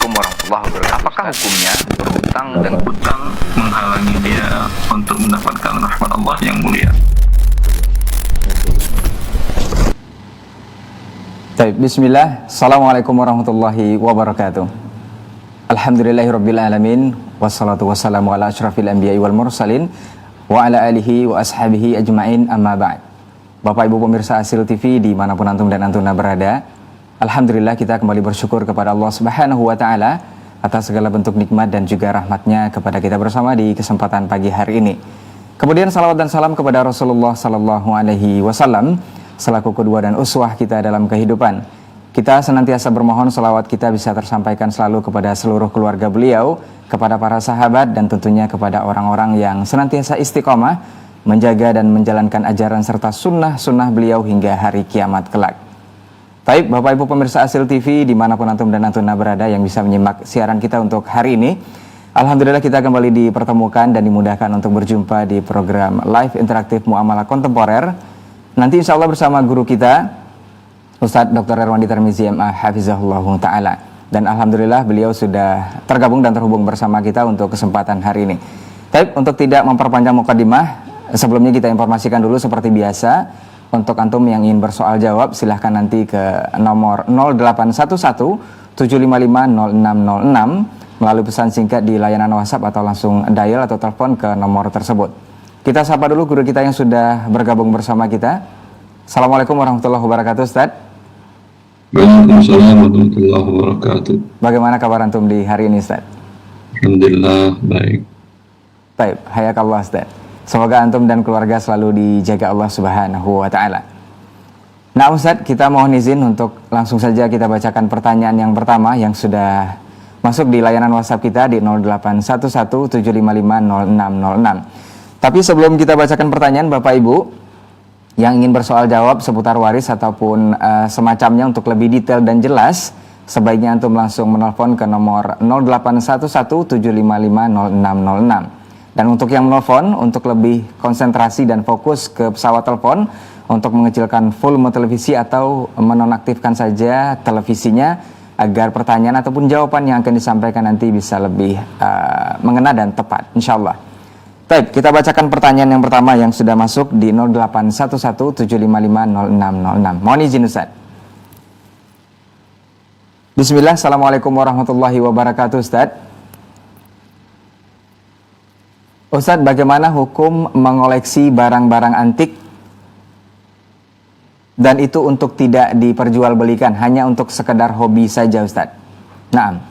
Assalamualaikum warahmatullahi wabarakatuh. Apakah hukumnya berhutang dan Hutang menghalangi dia untuk mendapatkan rahmat Allah yang mulia. Baik, bismillah. Assalamualaikum warahmatullahi wabarakatuh. Alhamdulillahirabbil alamin wassalatu wassalamu ala asyrafil anbiya'i wal mursalin wa ala alihi wa ashabihi ajmain, amma ba'd. Bapak Ibu pemirsa Asil TV dimanapun antum dan antuna berada, alhamdulillah kita kembali bersyukur kepada Allah Subhanahu wa taala atas segala bentuk nikmat dan juga rahmatnya kepada kita bersama di kesempatan pagi hari ini. Kemudian salawat dan salam kepada Rasulullah sallallahu alaihi wasallam selaku kedua dan uswah kita dalam kehidupan. Kita senantiasa bermohon salawat kita bisa tersampaikan selalu kepada seluruh keluarga beliau, kepada para sahabat, dan tentunya kepada orang-orang yang senantiasa istiqomah menjaga dan menjalankan ajaran serta sunnah-sunnah beliau hingga hari kiamat kelak. Baik, Bapak Ibu pemirsa Asil TV dimanapun antum dan antuna berada yang bisa menyimak siaran kita untuk hari ini, alhamdulillah kita kembali dipertemukan dan dimudahkan untuk berjumpa di program live interaktif Muamalah Kontemporer. Nanti insya Allah bersama guru kita Ustadz Dr. Erwandi Tarmizi MA Hafizahullah Ta'ala. Dan alhamdulillah beliau sudah tergabung dan terhubung bersama kita untuk kesempatan hari ini. Baik, untuk tidak memperpanjang mukadimah, sebelumnya kita informasikan dulu seperti biasa. Untuk antum yang ingin bersoal jawab, silahkan nanti ke nomor 0811 755 0606 melalui pesan singkat di layanan WhatsApp atau langsung dial atau telepon ke nomor tersebut. Kita sapa dulu guru kita yang sudah bergabung bersama kita. Assalamualaikum warahmatullahi wabarakatuh, Ustaz. Waalaikumsalam warahmatullahi wabarakatuh. Bagaimana kabar antum di hari ini, Ustaz? Alhamdulillah baik. Baik, hayakallah, Ustaz. Semoga antum dan keluarga selalu dijaga Allah Subhanahu wa taala. Nah, Ustaz, kita mohon izin untuk langsung saja kita bacakan pertanyaan yang pertama yang sudah masuk di layanan WhatsApp kita di 0811755606. Tapi sebelum kita bacakan pertanyaan, Bapak Ibu yang ingin bersoal jawab seputar waris ataupun semacamnya untuk lebih detail dan jelas, sebaiknya antum langsung menelpon ke nomor 0811755606. Dan untuk yang menelpon, untuk lebih konsentrasi dan fokus ke pesawat telepon, untuk mengecilkan volume televisi atau menonaktifkan saja televisinya agar pertanyaan ataupun jawaban yang akan disampaikan nanti bisa lebih mengena dan tepat, insyaAllah. Baik, kita bacakan pertanyaan yang pertama yang sudah masuk di 0811755606. Mohon izin, Ustaz. Bismillah, Assalamualaikum warahmatullahi wabarakatuh, Ustaz. Ustadz, bagaimana hukum mengoleksi barang-barang antik dan itu untuk tidak diperjualbelikan, hanya untuk sekedar hobi saja, Ustadz? Naam.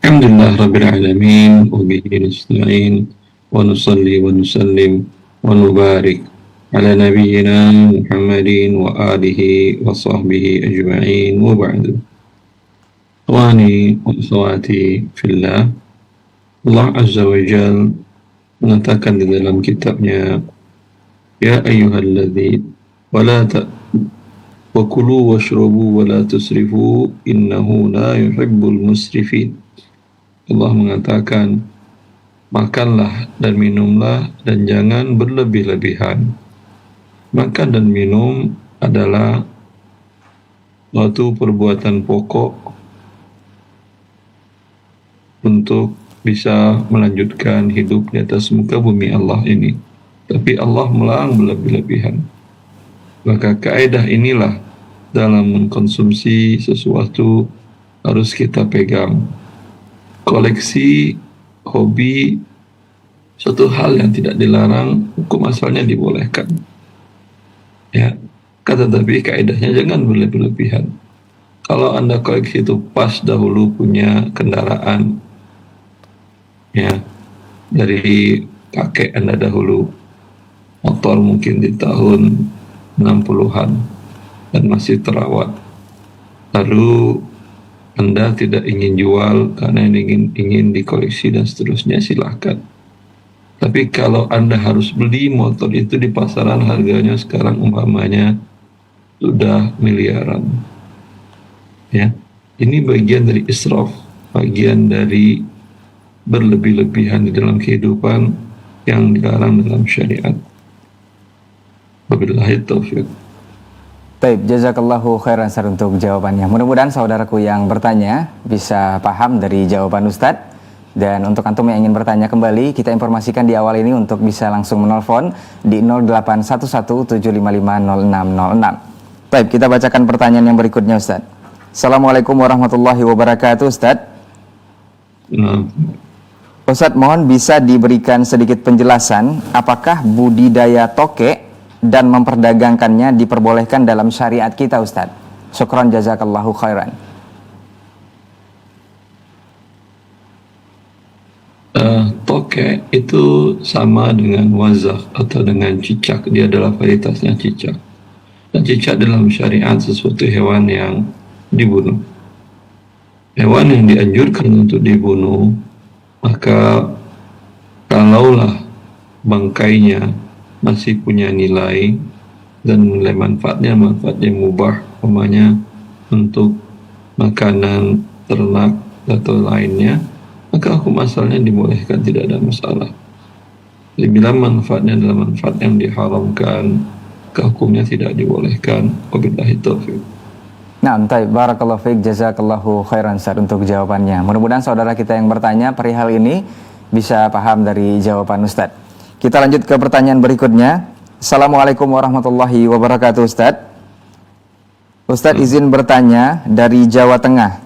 Alhamdulillah rabbil alamin wa bihi nasta'in wa nusalli wa nusallim wa nubarik ala nabiyyina Muhammadin wa alihi wa sahbihi ajma'in wa ba'du. Ikhwani wa akhwati fillah, Allah Azza wa Jal mengatakan di dalam kitabnya, Ya ayyuhalladzina wa kulu washrabu wa la tusrifu innahu la yuhibbul musrifin. Allah mengatakan, makanlah dan minumlah dan jangan berlebih-lebihan. Makan dan minum adalah suatu perbuatan pokok untuk bisa melanjutkan hidup di atas muka bumi Allah ini. Tapi Allah melarang berlebih-lebihan. Maka kaidah inilah dalam mengkonsumsi sesuatu harus kita pegang. Koleksi, hobi, suatu hal yang tidak dilarang, hukum asalnya dibolehkan. Ya, tetapi kaidahnya jangan berlebih-lebihan. Kalau Anda koleksi itu pas dahulu punya kendaraan, ya, dari kakek Anda dahulu, motor mungkin di tahun 60-an dan masih terawat, lalu Anda tidak ingin jual karena ingin dikoleksi dan seterusnya, silahkan. Tapi kalau Anda harus beli motor itu di pasaran, harganya sekarang umpamanya sudah miliaran, ya, ini bagian dari israf, bagian dari berlebih-lebihan di dalam kehidupan yang dilarang dalam syariat. Wabillahi taufiq. Taib, jazakallahu khairan Ustaz untuk jawabannya. Mudah-mudahan saudaraku yang bertanya bisa paham dari jawaban Ustadz. Dan untuk antum yang ingin bertanya kembali, kita informasikan di awal ini untuk bisa langsung menelpon di 0811-755-0606. Taib, kita bacakan pertanyaan yang berikutnya Ustadz. Assalamualaikum warahmatullahi wabarakatuh Ustadz. Ustadz, mohon bisa diberikan sedikit penjelasan apakah budidaya tokek dan memperdagangkannya diperbolehkan dalam syariat kita Ustadz. Syukran jazakallahu khairan. Tokek itu sama dengan wazak atau dengan cicak. Dia adalah varietasnya cicak. Dan cicak dalam syariat sesuatu hewan yang dibunuh. Hewan yang dianjurkan untuk dibunuh, maka kalaulah bangkainya masih punya nilai dan nilai manfaatnya mubah, umpamanya untuk makanan ternak atau lainnya, maka hukum asalnya dibolehkan, tidak ada masalah. Jadi bila manfaatnya adalah manfaat yang diharamkan, hukumnya tidak dibolehkan. Wabillahi taufiq. Nah, taib, barakallahu fiik, jazakallahu khairan Ustaz untuk jawabannya. Mudah-mudahan saudara kita yang bertanya perihal ini bisa paham dari jawaban Ustaz. Kita lanjut ke pertanyaan berikutnya. Assalamualaikum warahmatullahi wabarakatuh Ustaz. Ustaz izin bertanya dari Jawa Tengah.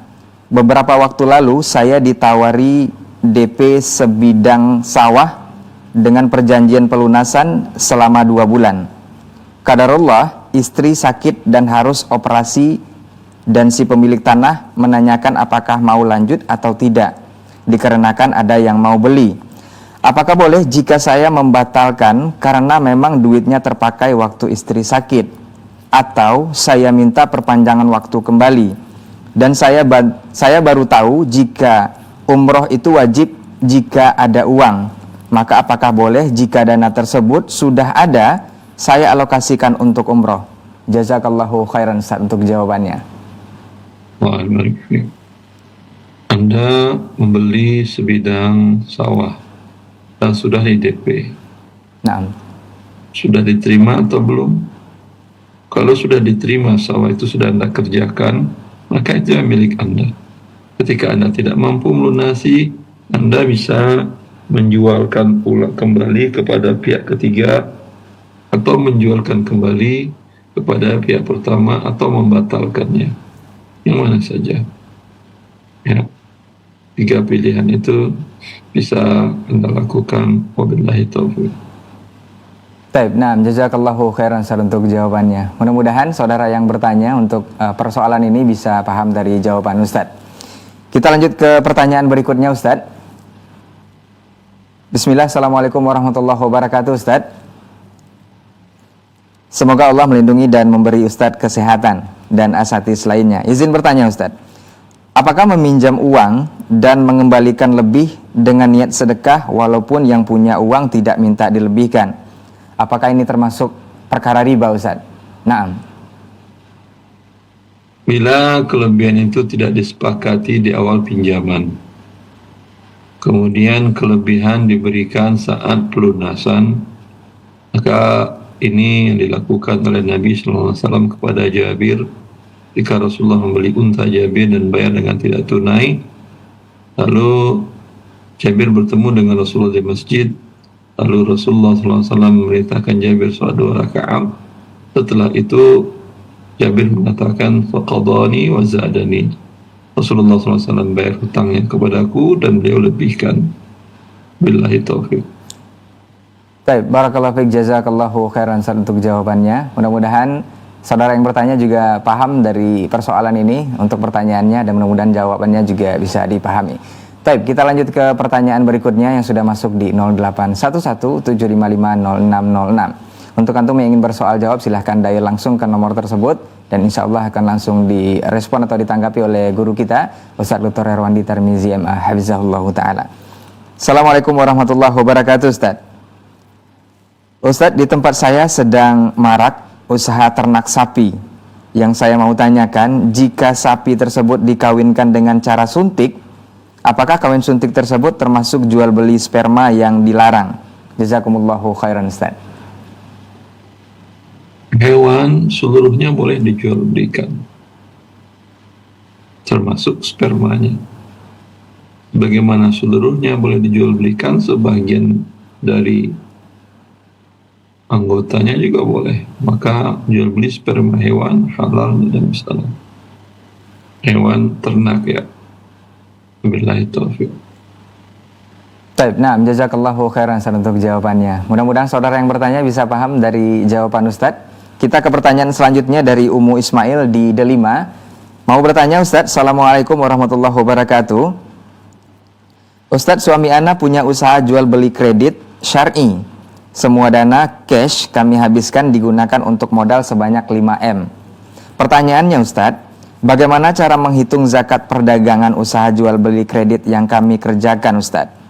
Beberapa waktu lalu saya ditawari DP sebidang sawah dengan perjanjian pelunasan selama 2 bulan. Qadarullah, istri sakit dan harus operasi dan si pemilik tanah menanyakan apakah mau lanjut atau tidak, dikarenakan ada yang mau beli. Apakah boleh jika saya membatalkan karena memang duitnya terpakai waktu istri sakit, atau saya minta perpanjangan waktu kembali? Dan saya baru tahu jika umroh itu wajib jika ada uang. Maka apakah boleh jika dana tersebut sudah ada, saya alokasikan untuk umroh? Jazakallahu khairan Ustaz untuk jawabannya. Waalaikumsalam. Anda membeli sebidang sawah dan sudah di DP. Nah, sudah diterima atau belum? Kalau sudah diterima, sawah itu sudah Anda kerjakan, maka itu yang milik Anda. Ketika Anda tidak mampu melunasi, Anda bisa menjualkan pula kembali kepada pihak ketiga, atau menjualkan kembali kepada pihak pertama, atau membatalkannya. Yang mana saja. Ya. 3 pilihan itu bisa Anda lakukan. Wabillahi taufiq. Baik, nah, jazakallahu khairan Ustaz untuk jawabannya. Mudah-mudahan saudara yang bertanya untuk persoalan ini bisa paham dari jawaban Ustaz. Kita lanjut ke pertanyaan berikutnya Ustaz. Bismillah, assalamualaikum warahmatullahi wabarakatuh Ustaz. Semoga Allah melindungi dan memberi Ustaz kesehatan dan asatidz lainnya. Izin bertanya Ustaz, apakah meminjam uang dan mengembalikan lebih dengan niat sedekah walaupun yang punya uang tidak minta dilebihkan? Apakah ini termasuk perkara riba Ustaz? Naam. Bila kelebihan itu tidak disepakati di awal pinjaman, kemudian kelebihan diberikan saat pelunasan, maka ini yang dilakukan oleh Nabi SAW kepada Jabir. Jika Rasulullah membeli unta Jabir dan bayar dengan tidak tunai, lalu Jabir bertemu dengan Rasulullah di masjid, lalu Rasulullah SAW memerintahkan Jabir sholat 2 rakaat. Setelah itu Jabir mengatakan faqadani wa zadani. Rasulullah SAW bayar hutangnya kepadaku dan beliau lebihkan. Billahi taufiq. Baik, barakallahu fiik, jazakallahu khairan Ustaz untuk jawabannya. Mudah-mudahan saudara yang bertanya juga paham dari persoalan ini untuk pertanyaannya, dan mudah-mudahan jawabannya juga bisa dipahami. Baik, kita lanjut ke pertanyaan berikutnya yang sudah masuk di 0811-755-0606. Untuk antum yang ingin bersoal jawab, silahkan dial langsung ke nomor tersebut dan insya Allah akan langsung direspon atau ditanggapi oleh guru kita, Ustaz Dr. Herwandi Tarmizi MA Hafizahullah Ta'ala. Assalamualaikum warahmatullahi wabarakatuh Ustaz. Ustaz, di tempat saya sedang marak usaha ternak sapi. Yang saya mau tanyakan, jika sapi tersebut dikawinkan dengan cara suntik, apakah kawin suntik tersebut termasuk jual beli sperma yang dilarang? Jazakumullahu khairan Ustaz. Hewan seluruhnya boleh dijual belikan, termasuk spermanya. Bagaimana seluruhnya boleh dijual belikan, sebagian dari anggotanya juga boleh. Maka jual beli sperma hewan halal, dan masalah. Hewan ternak ya. Billahi taufiq. Baik, nah, jazakallahu khairan Ustaz untuk jawabannya. Mudah-mudahan saudara yang bertanya bisa paham dari jawaban Ustadz. Kita ke pertanyaan selanjutnya dari Umu Ismail di Delima. Mau bertanya Ustadz, Assalamualaikum warahmatullahi wabarakatuh. Ustadz, suami ana punya usaha jual beli kredit syar'i. Semua dana cash kami habiskan digunakan untuk modal sebanyak 5M. Pertanyaannya Ustadz, bagaimana cara menghitung zakat perdagangan usaha jual beli kredit yang kami kerjakan Ustadz?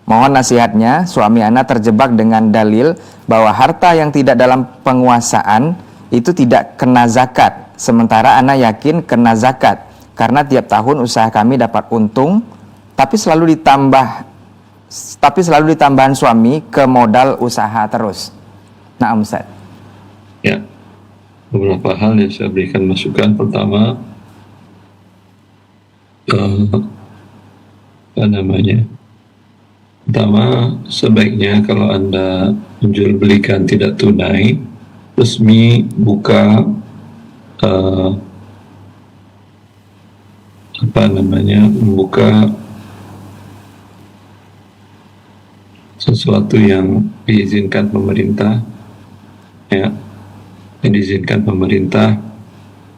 Mohon nasihatnya, suami ana terjebak dengan dalil bahwa harta yang tidak dalam penguasaan itu tidak kena zakat. Sementara ana yakin kena zakat karena tiap tahun usaha kami dapat untung, tapi selalu ditambahan suami ke modal usaha terus. Naam Ustaz. Ya, beberapa hal yang saya berikan masukan. Pertama, sebaiknya kalau Anda menjual belikan tidak tunai, resmi buka membuka sesuatu yang diizinkan pemerintah, ya, yang diizinkan pemerintah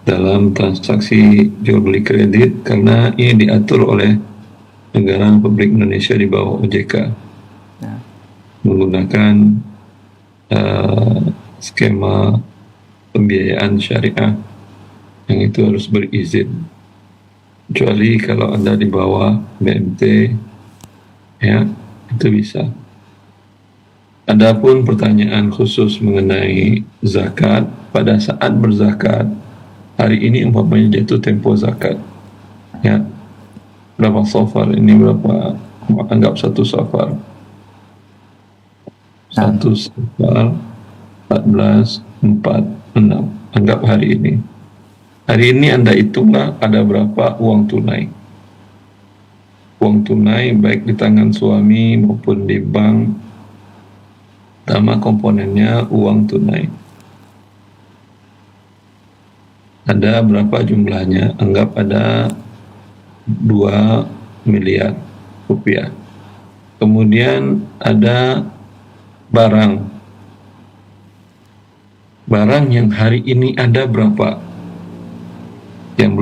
dalam transaksi jual beli kredit, karena ini diatur oleh negara Republik Indonesia di bawah OJK, ya, menggunakan skema pembiayaan syariah yang itu harus berizin, kecuali kalau Anda di bawah BMT, ya, itu bisa. Adapun pertanyaan khusus mengenai zakat, pada saat berzakat, hari ini umpamanya jatuh tempo zakat, ya, berapa safar ini, berapa, anggap 1 safar 1446, anggap hari ini Anda hitunglah ada berapa uang tunai baik di tangan suami maupun di bank. Pertama komponennya uang tunai, ada berapa jumlahnya, anggap ada 2 miliar rupiah. Kemudian ada barang yang hari ini ada berapa, yang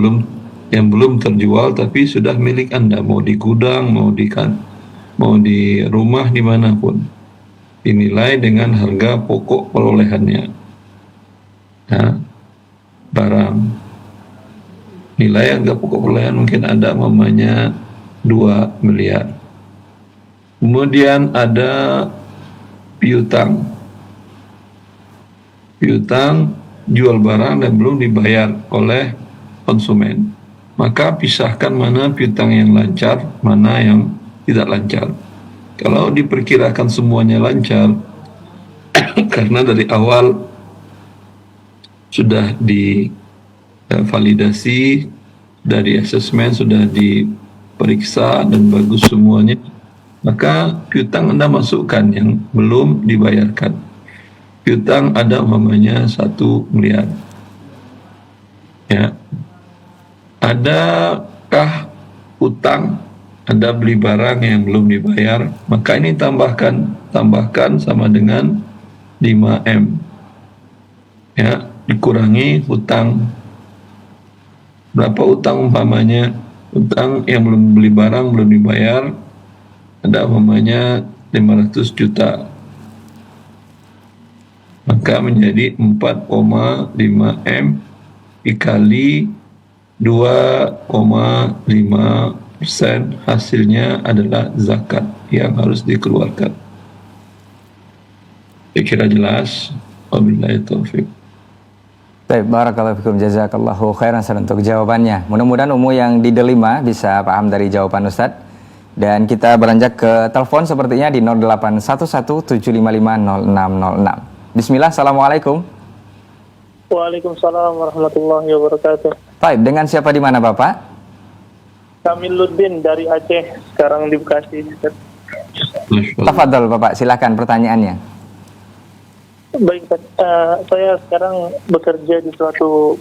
belum terjual tapi sudah milik Anda, mau di gudang, mau di rumah, dimanapun, dinilai dengan harga pokok perolehannya. Nah, barang nilai harga pokok perolehan mungkin ada mamanya 2 miliar. Kemudian ada piutang jual barang dan belum dibayar oleh konsumen. Maka pisahkan mana piutang yang lancar, mana yang tidak lancar. Kalau diperkirakan semuanya lancar karena dari awal sudah validasi, dari asesmen sudah diperiksa dan bagus semuanya, maka piutang Anda masukkan yang belum dibayarkan. Piutang ada umpamanya 1 miliar. Ya. Adakah utang, Anda beli barang yang belum dibayar, maka ini tambahkan sama dengan 5M. Ya, dikurangi hutang. Berapa utang umpamanya? Utang yang belum beli barang, belum dibayar, ada umpamanya 500 juta. Maka menjadi 4,5M dikali 2,5%, hasilnya adalah zakat yang harus dikeluarkan. Saya kira jelas. Wabillahi taufiq. Baik, barakallahu fikum, jazakallahu khairan untuk jawabannya. Mudah-mudahan Umu yang di Delima bisa paham dari jawaban Ustadz. Dan kita beranjak ke telepon sepertinya di 0811755006. Bismillah, assalamualaikum. Waalaikumsalam warahmatullahi wabarakatuh. Baik, dengan siapa di mana Bapak? Kamiluddin dari Aceh, sekarang di Bekasi. Ustaz. Masya Allah. Tafadhol Bapak, silakan pertanyaannya. Baik, Ustaz. Saya sekarang bekerja di suatu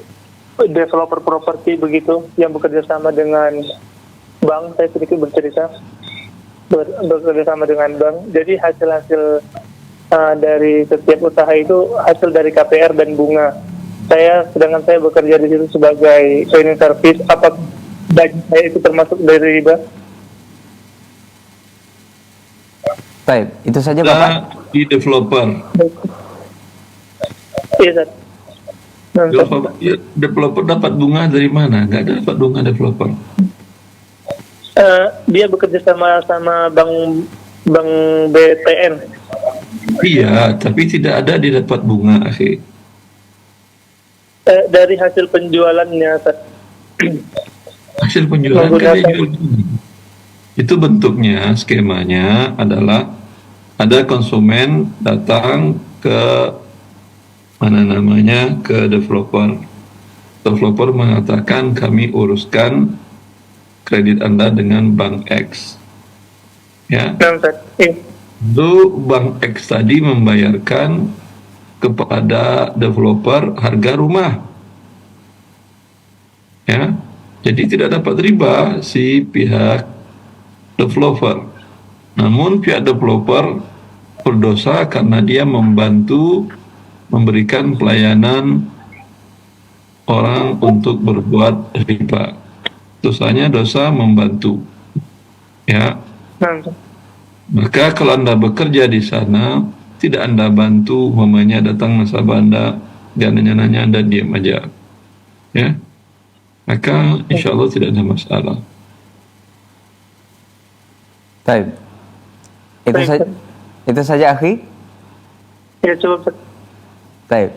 developer properti begitu, yang bekerja sama dengan bank. Saya sedikit bercerita, bekerja sama dengan bank. Jadi hasil-hasil dari setiap usaha itu hasil dari KPR dan bunga. Sedangkan saya bekerja di situ sebagai cleaning service. Apa bagi saya itu termasuk dari riba? Baik, itu saja Kita Bapak. di developer. Iya, Ustaz. Nah, Ustaz. Developer dapat bunga dari mana? Nggak dapat bunga developer. Dia bekerja sama bank BTN. Iya, tapi tidak ada didapat bunga, akhi. Dari hasil penjualannya, Ustaz. Hasil penjualan kan dia jual bunga. Itu bentuknya, skemanya adalah ada konsumen datang ke ke developer. Developer mengatakan kami uruskan kredit Anda dengan bank X. Ya. Nah, Ustaz. Iya. Lalu bank X tadi membayarkan kepada developer harga rumah. Ya. Jadi tidak dapat riba si pihak developer. Namun pihak developer berdosa karena dia membantu memberikan pelayanan orang untuk berbuat riba. Dosanya dosa membantu. Ya. Nah, Ustaz. Maka kalau Anda bekerja di sana, tidak Anda bantu, mamanya datang nasabah Anda, jangan nanya Anda diam aja. Ya. Maka insya Allah tidak ada masalah. Baik. Itu Baik, saja. Ustaz. Itu saja akhi. Ya, coba, Ustaz. Baik.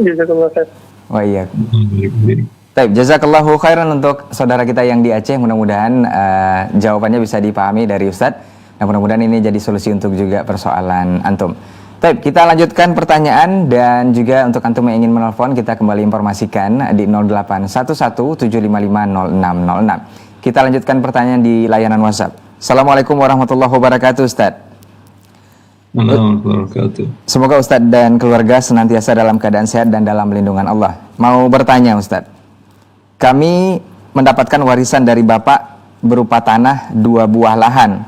Jazakallah khair. Wah iya. Baik, jazakallahu khairan untuk saudara kita yang di Aceh. Mudah-mudahan jawabannya bisa dipahami dari Ustadz. Dan mudah-mudahan ini jadi solusi untuk juga persoalan antum. Baik, kita lanjutkan pertanyaan dan juga untuk antum yang ingin menelpon kita kembali informasikan di 0811-755-0606. Kita lanjutkan pertanyaan di layanan WhatsApp. Assalamualaikum warahmatullahi wabarakatuh, Ustadz. Warahmatullahi wabarakatuh. Semoga Ustadz dan keluarga senantiasa dalam keadaan sehat dan dalam lindungan Allah. Mau bertanya Ustadz, kami mendapatkan warisan dari Bapak berupa tanah 2 buah lahan.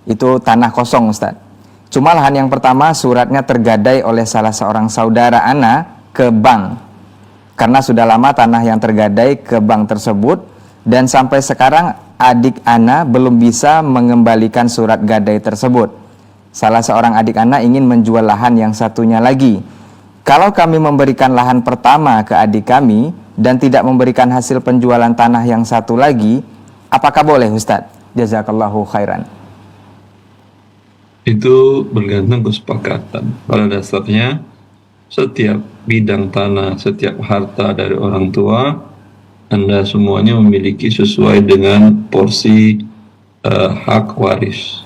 Itu tanah kosong Ustadz. Cuma lahan yang pertama suratnya tergadai oleh salah seorang saudara ana ke bank. Karena sudah lama tanah yang tergadai ke bank tersebut dan sampai sekarang adik ana belum bisa mengembalikan surat gadai tersebut. Salah seorang adik ana ingin menjual lahan yang satunya lagi. Kalau kami memberikan lahan pertama ke adik kami dan tidak memberikan hasil penjualan tanah yang satu lagi, apakah boleh Ustadz? Jazakallahu khairan. Itu bergantung kesepakatan. Pada dasarnya setiap bidang tanah, setiap harta dari orang tua, Anda semuanya memiliki sesuai dengan porsi hak waris.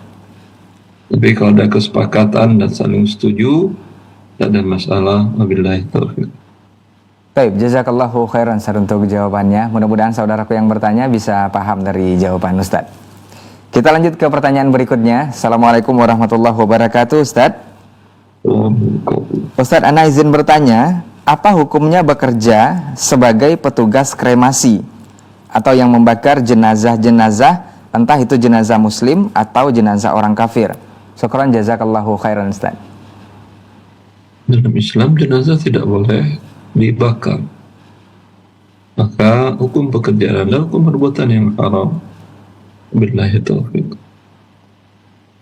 Tapi kalau ada kesepakatan dan saling setuju, tidak ada masalah. Wabillahi taufiq. Baik, jazakallahu khairan Ustaz untuk jawabannya. Mudah-mudahan saudaraku yang bertanya bisa paham dari jawaban Ustadz. Kita lanjut ke pertanyaan berikutnya. Assalamualaikum warahmatullahi wabarakatuh, Ustadz. Ustadz, ana izin bertanya, apa hukumnya bekerja sebagai petugas kremasi atau yang membakar jenazah-jenazah, entah itu jenazah muslim atau jenazah orang kafir? Syukran, jazakallahu khairan, Ustadz. Dalam Islam jenazah tidak boleh dibakar. Maka hukum pekerjaan Anda hukum perbuatan yang haram. Billahi taufiq.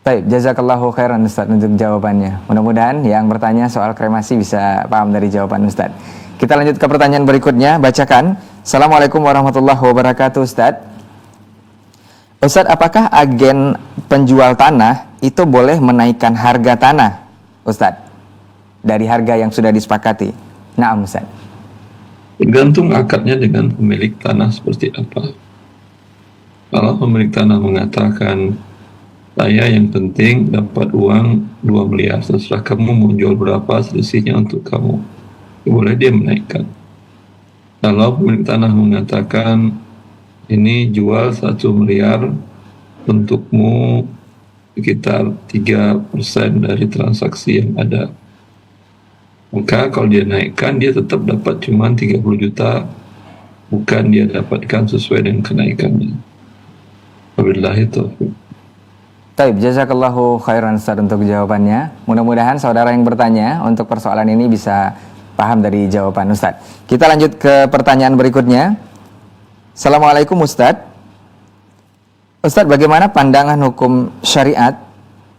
Baik, jazakallahu khairan Ustaz untuk jawabannya. Mudah-mudahan yang bertanya soal kremasi bisa paham dari jawaban Ustaz. Kita lanjut ke pertanyaan berikutnya, bacakan. Assalamualaikum warahmatullahi wabarakatuh, Ustaz. Ustaz, apakah agen penjual tanah itu boleh menaikkan harga tanah, Ustaz, dari harga yang sudah disepakati? Naam, Ustaz. Tergantung akadnya dengan pemilik tanah seperti apa. Kalau pemilik tanah mengatakan, saya yang penting dapat uang 2 miliar, terserah kamu mau jual berapa, selisihnya untuk kamu. boleh dia menaikkan. Kalau pemilik tanah mengatakan ini jual 1 miliar untukmu sekitar 3% dari transaksi yang ada, maka kalau dia naikkan dia tetap dapat cuma 30 juta, bukan dia dapatkan sesuai dengan kenaikannya. Wabillahi taufiq. Taib, jazakallahu khairan Ustaz untuk jawabannya. Mudah-mudahan saudara yang bertanya untuk persoalan ini bisa paham dari jawaban Ustaz. Kita lanjut ke pertanyaan berikutnya. Assalamualaikum Ustaz. Ustaz, bagaimana pandangan hukum syariat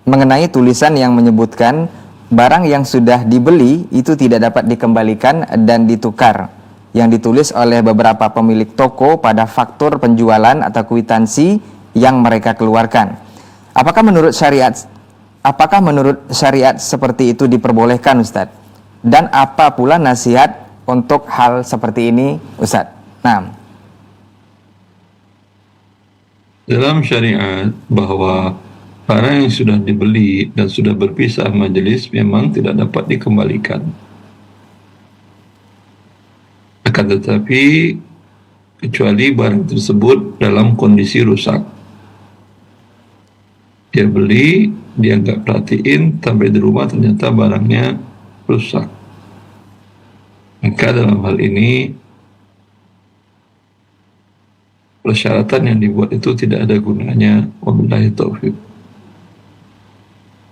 mengenai tulisan yang menyebutkan barang yang sudah dibeli itu tidak dapat dikembalikan dan ditukar, yang ditulis oleh beberapa pemilik toko pada faktur penjualan atau kwitansi yang mereka keluarkan? Apakah menurut syariat seperti itu diperbolehkan Ustaz? Dan apa pula nasihat untuk hal seperti ini Ustaz? Nah, dalam syariat bahwa barang yang sudah dibeli dan sudah berpisah majelis memang tidak dapat dikembalikan. Akan tetapi kecuali barang tersebut dalam kondisi rusak. Dia beli, dia nggak perhatiin, sampai di rumah ternyata barangnya rusak. Maka dalam hal ini persyaratan yang dibuat itu tidak ada gunanya. Wabillahi taufiq.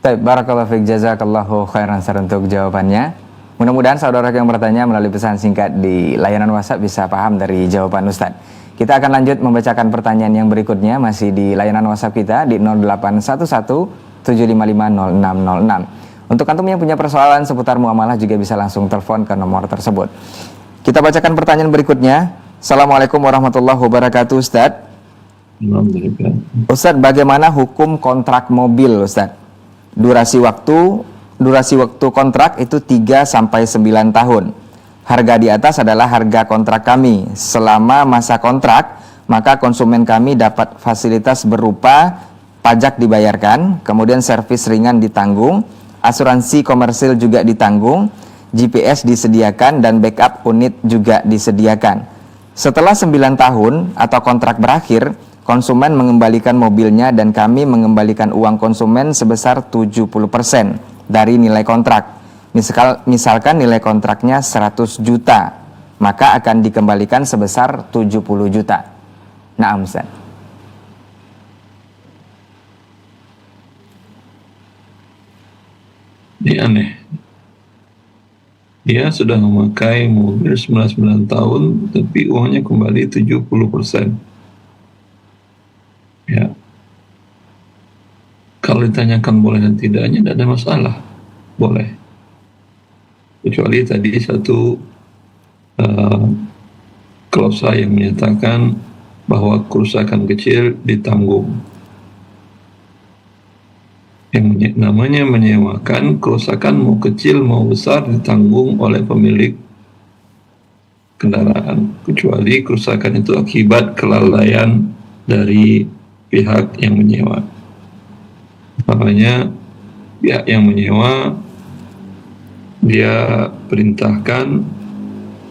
Baik, barakallahu fiik, jazakallahu khairan Ustaz untuk jawabannya. Mudah-mudahan saudara yang bertanya melalui pesan singkat di layanan WhatsApp bisa paham dari jawaban Ustaz. Kita akan lanjut membacakan pertanyaan yang berikutnya masih di layanan WhatsApp kita di 0811-755-0606. Untuk antum yang punya persoalan seputar muamalah juga bisa langsung telepon ke nomor tersebut. Kita bacakan pertanyaan berikutnya. Assalamualaikum warahmatullahi wabarakatuh Ustaz. Ustaz, bagaimana hukum kontrak mobil Ustaz? Durasi waktu kontrak itu 3 sampai 9 tahun. Harga di atas adalah harga kontrak kami. Selama masa kontrak, maka konsumen kami dapat fasilitas berupa pajak dibayarkan, kemudian servis ringan ditanggung, asuransi komersil juga ditanggung, GPS disediakan, dan backup unit juga disediakan. Setelah 9 tahun atau kontrak berakhir, konsumen mengembalikan mobilnya dan kami mengembalikan uang konsumen sebesar 70% dari nilai kontrak. Misalkan nilai kontraknya 100 juta, maka akan dikembalikan sebesar 70 juta. Naam Ustaz. Ini aneh. Dia sudah memakai mobil 99 tahun, tapi uangnya kembali 70%. Ya. Kalau ditanyakan boleh dan tidaknya, tidak ada masalah. Boleh. Kecuali tadi satu klausa yang menyatakan bahwa kerusakan kecil ditanggung. Yang namanya menyewakan, kerusakan mau kecil mau besar ditanggung oleh pemilik kendaraan, kecuali kerusakan itu akibat kelalaian dari pihak yang menyewa. Makanya pihak yang menyewa dia perintahkan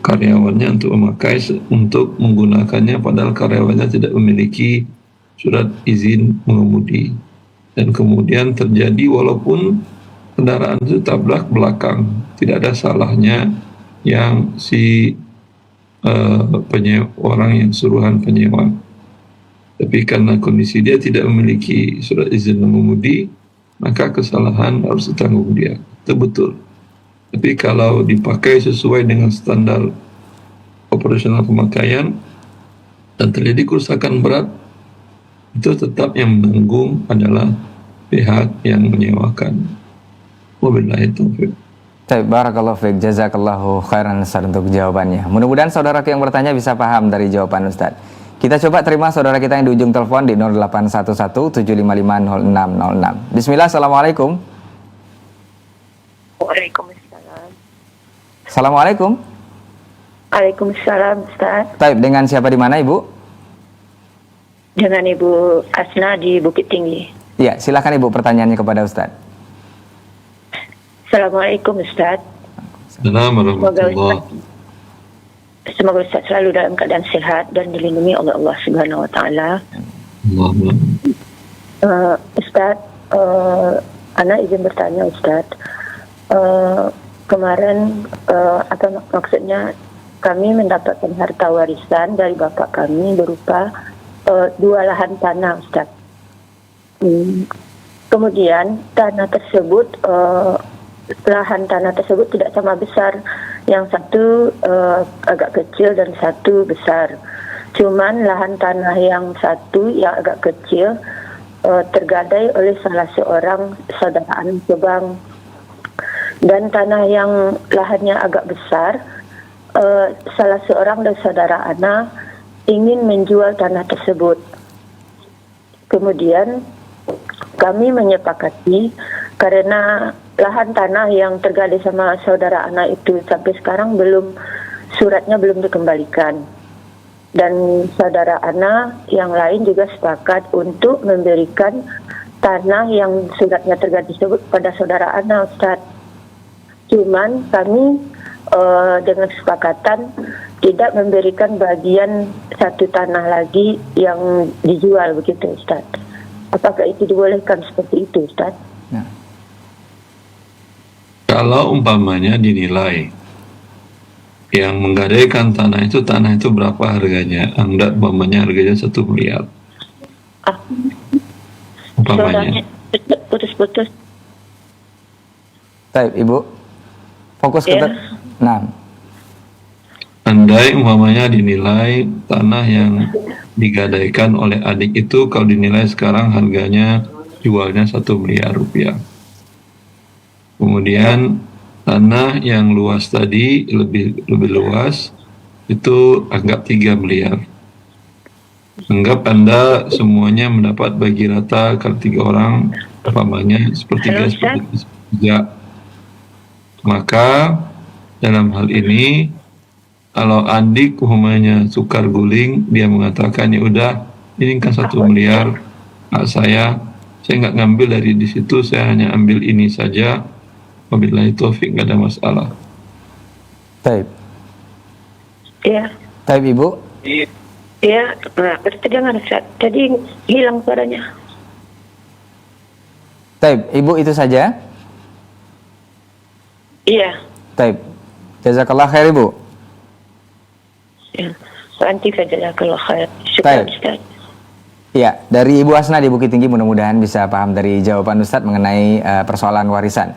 karyawannya untuk menggunakannya, padahal karyawannya tidak memiliki surat izin mengemudi, dan kemudian terjadi walaupun kendaraan itu tabrak belakang, tidak ada salahnya yang si orang yang suruhan penyewa. Tapi karena kondisi dia tidak memiliki surat izin mengemudi, maka kesalahan harus ditanggung dia. Itu betul. Tapi kalau dipakai sesuai dengan standar operasional pemakaian dan terjadi kerusakan berat, itu tetap yang menanggung adalah pihak yang menyewakan. Wabillahi taufiq. Barakallahu fiik, jazakallahu khairan Ustaz untuk jawabannya. Mudah-mudahan saudara yang bertanya bisa paham dari jawaban Ustaz. Kita coba terima saudara kita yang di ujung telepon di 0811-755-0606. Bismillah, assalamualaikum. Waalaikumsalam. Assalamualaikum. Waalaikumsalam Ustaz. Taib, dengan siapa di mana Ibu? Dengan Ibu Asna di Bukit Tinggi. Iya, silakan Ibu pertanyaannya kepada Ustaz. Assalamualaikum Ustaz. Assalamualaikum warahmatullahi. Semoga Ustaz selalu dalam keadaan sehat dan dilindungi oleh Allah Subhanahu Wa Taala. Allahumma. Ustaz, Ana izin bertanya Ustaz. Kemarin maksudnya kami mendapatkan harta warisan dari bapak kami berupa 2 lahan tanah Ustaz. Kemudian lahan tanah tersebut tidak sama besar. Yang satu agak kecil dan satu besar. Cuman lahan tanah yang satu yang agak kecil tergadai oleh salah seorang saudara anak sebang. Dan tanah yang lahannya agak besar, salah seorang dari saudara Ana ingin menjual tanah tersebut. Kemudian kami menyepakati karena lahan tanah yang tergadai sama saudara Ana itu sampai sekarang suratnya belum dikembalikan. Dan saudara Ana yang lain juga sepakat untuk memberikan tanah yang suratnya tergadai tersebut pada saudara Ana, Ustaz. Cuman kami dengan kesepakatan tidak memberikan bagian satu tanah lagi yang dijual begitu, Ustaz. Apakah itu dibolehkan seperti itu, Ustaz? Nah. Kalau umpamanya dinilai yang menggadaikan tanah itu berapa harganya? Anggap umpamanya harganya 1 miliar. Umpamanya. Putus-putus. Baik, Ibu. Fokus ke Nah. Andai umpamanya dinilai tanah yang digadaikan oleh adik itu kalau dinilai sekarang harganya jualnya 1 miliar rupiah. Kemudian tanah yang luas tadi lebih luas itu anggap 3 miliar. Anggap Anda semuanya mendapat bagi rata kalau 3 orang umpamanya sepertiga. Maka dalam hal ini kalau adik umpamanya tukar guling, dia mengatakan ya udah ini kan 1 miliar hak saya nggak ngambil dari di situ, saya hanya ambil ini saja. Wabillahi taufik, nggak ada masalah. Baik. Iya. Baik, Ibu. Iya, terdengar Ustaz. Tadi hilang suaranya. Baik, Ibu itu saja. Iya. Baik. Jazakallah khair, Ibu. Ya. Anti jazakallah khair. Syukran, Ustaz. Ya, dari Ibu Asna di Bukit Tinggi, mudah-mudahan bisa paham dari jawaban Ustadz mengenai persoalan warisan.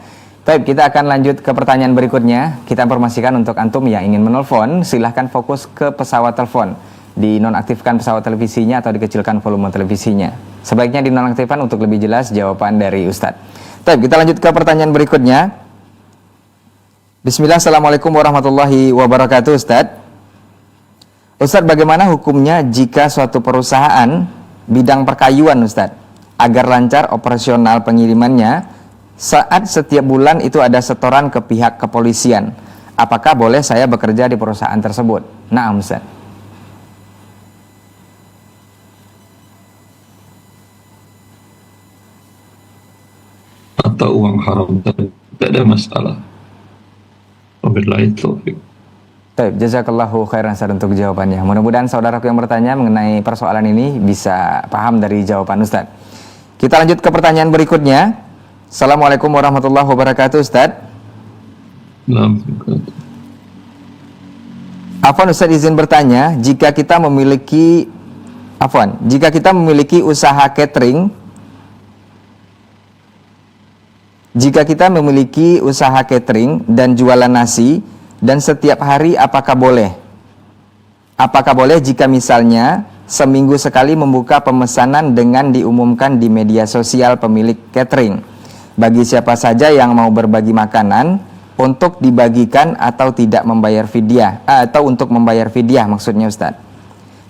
Baik, kita akan lanjut ke pertanyaan berikutnya. Kita informasikan untuk antum yang ingin menelpon, silahkan fokus ke pesawat telepon. Dinonaktifkan pesawat televisinya atau dikecilkan volume televisinya. Sebaiknya dinonaktifkan untuk lebih jelas jawaban dari Ustadz. Baik, kita lanjut ke pertanyaan berikutnya. Bismillah, Assalamualaikum warahmatullahi wabarakatuh, Ustadz. Ustadz, bagaimana hukumnya jika suatu perusahaan bidang perkayuan, Ustadz, agar lancar operasional pengirimannya, saat setiap bulan itu ada setoran ke pihak kepolisian, apakah boleh saya bekerja di perusahaan tersebut? Naam, Ustadz. Atau uang haram, tidak ada masalah. Wabillahi taufik. Baik, jazakallahu khairan Ustaz untuk jawabannya. Mudah-mudahan saudaraku yang bertanya mengenai persoalan ini bisa paham dari jawaban Ustaz. Kita lanjut ke pertanyaan berikutnya. Assalamualaikum warahmatullahi wabarakatuh, Ustaz. Afwan, Ustaz izin bertanya, jika kita memiliki usaha catering, dan jualan nasi, dan setiap hari apakah boleh? Apakah boleh jika misalnya seminggu sekali membuka pemesanan dengan diumumkan di media sosial pemilik catering bagi siapa saja yang mau berbagi makanan untuk dibagikan atau tidak membayar fidyah, atau untuk membayar fidyah maksudnya, Ustaz.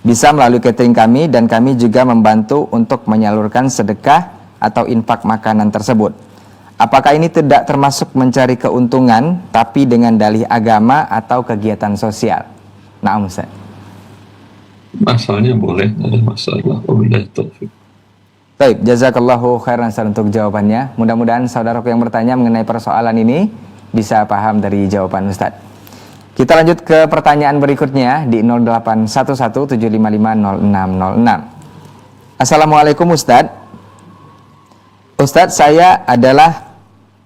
Bisa melalui catering kami dan kami juga membantu untuk menyalurkan sedekah atau infak makanan tersebut. Apakah ini tidak termasuk mencari keuntungan tapi dengan dalih agama atau kegiatan sosial? Naam, Ustaz. Masalahnya boleh, ada masalah. Wabillahi taufik. Baik, jazakallahu khairan Ustaz untuk jawabannya. Mudah-mudahan saudaraku yang bertanya mengenai persoalan ini bisa paham dari jawaban Ustadz. Kita lanjut ke pertanyaan berikutnya di 081175500606. Assalamualaikum Ustadz. Ustadz, saya adalah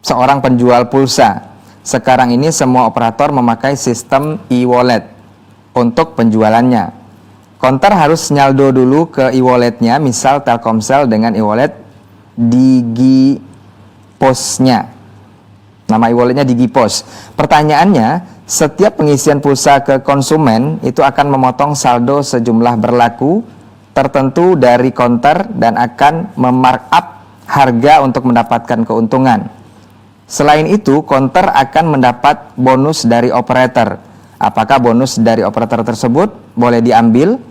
seorang penjual pulsa. Sekarang ini semua operator memakai sistem e-wallet untuk penjualannya. Konter harus nyaldo dulu ke e-walletnya, misal Telkomsel dengan e-wallet DigiPos-nya. Nama e-walletnya DigiPos. Pertanyaannya, setiap pengisian pulsa ke konsumen itu akan memotong saldo sejumlah berlaku tertentu dari konter dan akan memarkup harga untuk mendapatkan keuntungan. Selain itu, konter akan mendapat bonus dari operator. Apakah bonus dari operator tersebut boleh diambil?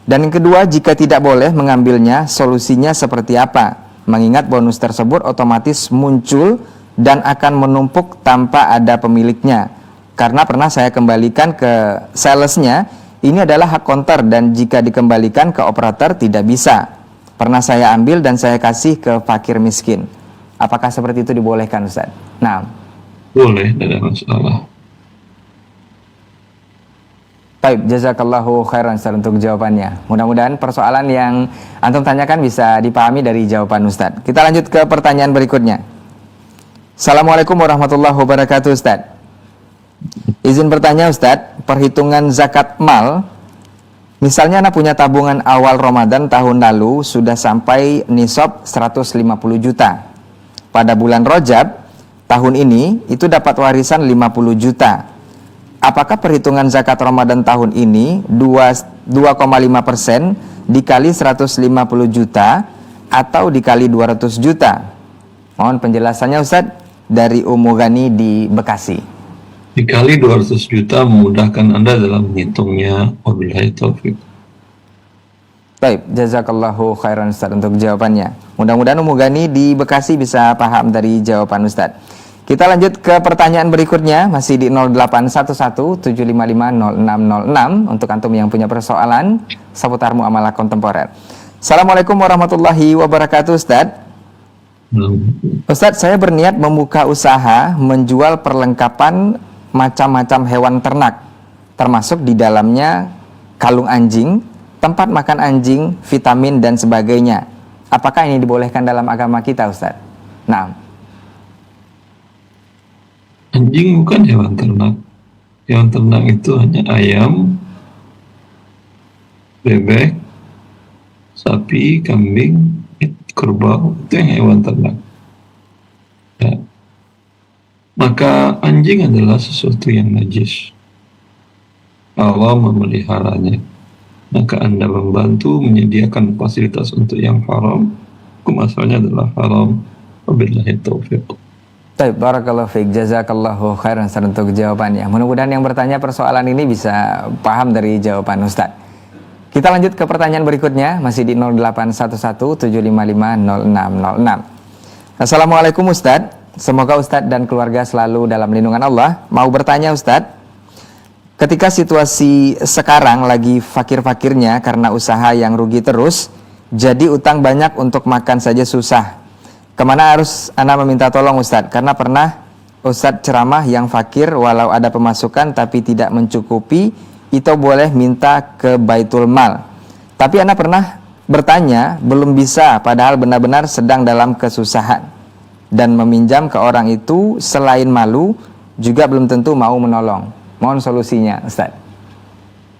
Dan yang kedua, jika tidak boleh mengambilnya, solusinya seperti apa? Mengingat bonus tersebut otomatis muncul dan akan menumpuk tanpa ada pemiliknya. Karena pernah saya kembalikan ke salesnya, ini adalah hak konter dan jika dikembalikan ke operator tidak bisa. Pernah saya ambil dan saya kasih ke fakir miskin. Apakah seperti itu dibolehkan Ustaz? Nah, Boleh, tidak ada masalah. baik, jazakallahu khairan Ustaz untuk jawabannya. Mudah-mudahan persoalan yang antum tanyakan bisa dipahami dari jawaban Ustaz. Kita lanjut ke pertanyaan berikutnya. Assalamualaikum warahmatullahi wabarakatuh Ustaz. Izin bertanya Ustaz, perhitungan zakat mal, misalnya anak punya tabungan awal Ramadan tahun lalu sudah sampai nisab 150 juta. Pada bulan Rajab tahun ini itu dapat warisan 50 juta. Apakah perhitungan zakat Ramadan tahun ini 2,5% dikali 150 juta atau dikali 200 juta? Mohon penjelasannya Ustaz dari Ummu Ghani di Bekasi. Dikali 200 juta memudahkan Anda dalam menghitungnya. Wabillahi taufik. Baik, jazakallahu khairan Ustaz untuk jawabannya. Mudah-mudahan Ummu Ghani di Bekasi bisa paham dari jawaban Ustaz. Kita lanjut ke pertanyaan berikutnya, masih di 081175500606 untuk antum yang punya persoalan seputar muamalah kontemporer. Assalamualaikum warahmatullahi wabarakatuh Ustaz. Ustaz, saya berniat membuka usaha menjual perlengkapan macam-macam hewan ternak, termasuk di dalamnya kalung anjing, tempat makan anjing, vitamin dan sebagainya. Apakah ini dibolehkan dalam agama kita Ustaz? Nah, Anjing bukan hewan ternak. Hewan ternak itu hanya ayam, bebek, sapi, kambing, kerbau, itu yang hewan ternak. Ya. Maka anjing adalah sesuatu yang najis. Allah memeliharanya. Maka Anda membantu menyediakan fasilitas untuk yang haram, hukum asalnya adalah haram. Wabillahi taufiq. baik, barakallahu fiik, jazakallahu khairan Ustaz untuk jawabannya. Mudah-mudahan yang bertanya persoalan ini bisa paham dari jawaban Ustaz. Kita lanjut ke pertanyaan berikutnya, masih di 081175500606. Assalamualaikum Ustaz. Semoga Ustaz dan keluarga selalu dalam lindungan Allah. Mau bertanya Ustaz, ketika situasi sekarang lagi fakir-fakirnya karena usaha yang rugi terus, jadi utang banyak untuk makan saja susah. Kemana harus Anda meminta tolong Ustaz? Karena pernah Ustaz ceramah yang fakir walau ada pemasukan tapi tidak mencukupi, itu boleh minta ke Baitul Mal. Tapi Anda pernah bertanya, belum bisa padahal benar-benar sedang dalam kesusahan. Dan meminjam ke orang itu selain malu juga belum tentu mau menolong. Mohon solusinya Ustaz.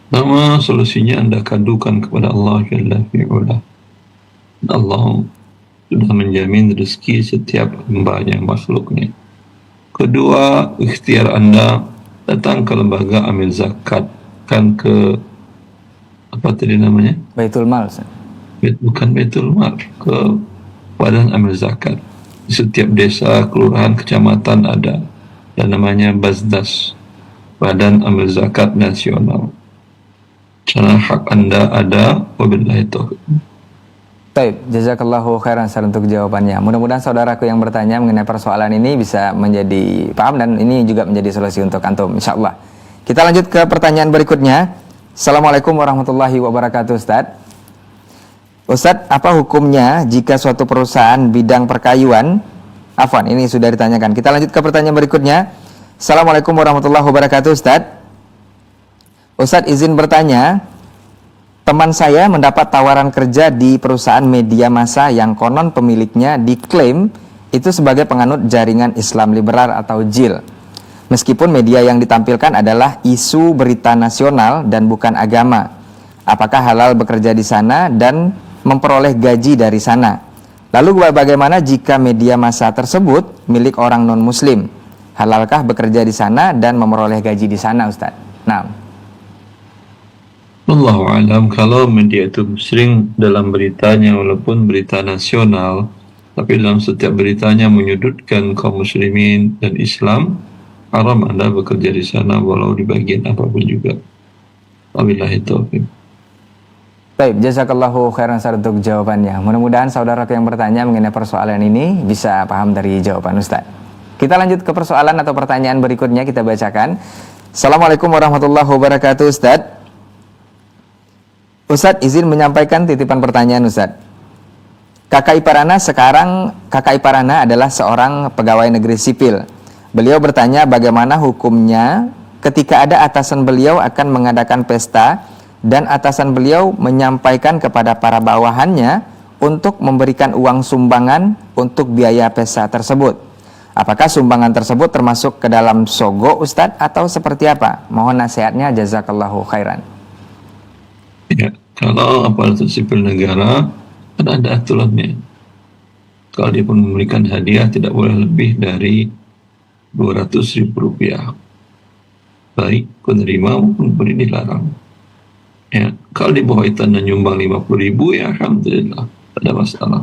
Nama solusinya Anda kadukan kepada Allah Jalla fi'ula. Allah sudah menjamin rezeki setiap hambanya, makhluknya. Kedua, ikhtiar Anda datang ke lembaga amil zakat, kan ke apa tadi namanya? Baitul Mal Ustaz. Bukan Baitul Mal, ke badan amil zakat. Di setiap desa, kelurahan, kecamatan ada, dan namanya Bazdas, Badan Amil Zakat Nasional. Karena hak Anda ada, wabillahi taufiq. Baik, jazakallahu khairan Ustaz untuk jawabannya. Mudah-mudahan saudaraku yang bertanya mengenai persoalan ini bisa menjadi paham dan ini juga menjadi solusi untuk antum insyaallah. Kita lanjut ke pertanyaan berikutnya. Assalamualaikum warahmatullahi wabarakatuh Ustaz. Ustaz, apa hukumnya jika suatu perusahaan bidang perkayuan, afwan, ini sudah ditanyakan. Kita lanjut ke pertanyaan berikutnya. Assalamualaikum warahmatullahi wabarakatuh, Ustadz. Ustadz izin bertanya, teman saya mendapat tawaran kerja di perusahaan media massa yang konon pemiliknya diklaim itu sebagai penganut jaringan Islam liberal atau JIL. Meskipun media yang ditampilkan adalah isu berita nasional dan bukan agama. Apakah halal bekerja di sana dan memperoleh gaji dari sana? Lalu bagaimana jika media massa tersebut milik orang non-muslim? Halalkah bekerja di sana dan memperoleh gaji di sana, Ustadz? Nah. Wallahu alam, kalau media itu sering dalam beritanya walaupun berita nasional, tapi dalam setiap beritanya menyudutkan kaum muslimin dan Islam, haram Anda bekerja di sana walau di bagian apapun juga. Wabillahi taufiq. Baik, jazakallahu khairan Ustaz untuk jawabannya. Mudah-mudahan saudara yang bertanya mengenai persoalan ini bisa paham dari jawaban Ustaz. Kita lanjut ke persoalan atau pertanyaan berikutnya, kita bacakan. Assalamualaikum warahmatullahi wabarakatuh, Ustaz. Ustadz izin menyampaikan titipan pertanyaan, Ustadz. Kakak ipar Ana adalah seorang pegawai negeri sipil. Beliau bertanya bagaimana hukumnya ketika ada atasan beliau akan mengadakan pesta dan atasan beliau menyampaikan kepada para bawahannya untuk memberikan uang sumbangan untuk biaya pesta tersebut. Apakah sumbangan tersebut termasuk ke dalam sogo, Ustadz, atau seperti apa? Mohon nasihatnya, jazakallahu khairan. Ya, kalau aparatur sipil negara kan ada aturannya. Kalau dia pun memberikan hadiah tidak boleh lebih dari Rp200.000. Baik penerima maupun pemberi dilarang. Ya, kalau di bawah itu Anda nyumbang 50.000, ya alhamdulillah, tak ada masalah.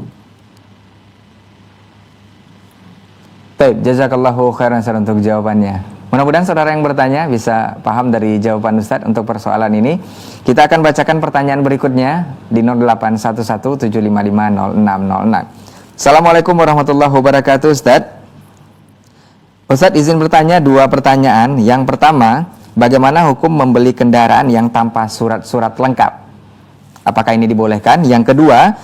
Baik, jazakallahu khairan Ustaz untuk jawabannya. Mudah-mudahan saudara yang bertanya bisa paham dari jawaban Ustadz untuk persoalan ini. Kita akan bacakan pertanyaan berikutnya di 081175500606. Assalamualaikum warahmatullahi wabarakatuh, Ustadz. Ustadz izin bertanya dua pertanyaan. Yang pertama, bagaimana hukum membeli kendaraan yang tanpa surat-surat lengkap? Apakah ini dibolehkan? Yang kedua,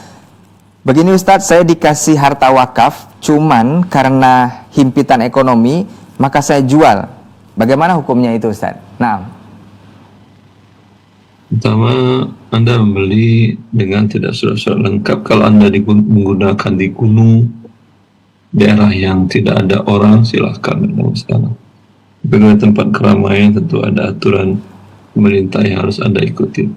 begini Ustadz, saya dikasih harta wakaf, cuman karena himpitan ekonomi, maka saya jual. Bagaimana hukumnya itu, Ustaz? Nah. Pertama, Anda membeli dengan tidak surat-surat lengkap. Kalau Anda menggunakan di gunung, daerah yang tidak ada orang, silahkan, tidak masalah. Tapi kalau tempat keramaian tentu ada aturan pemerintah yang harus Anda ikuti.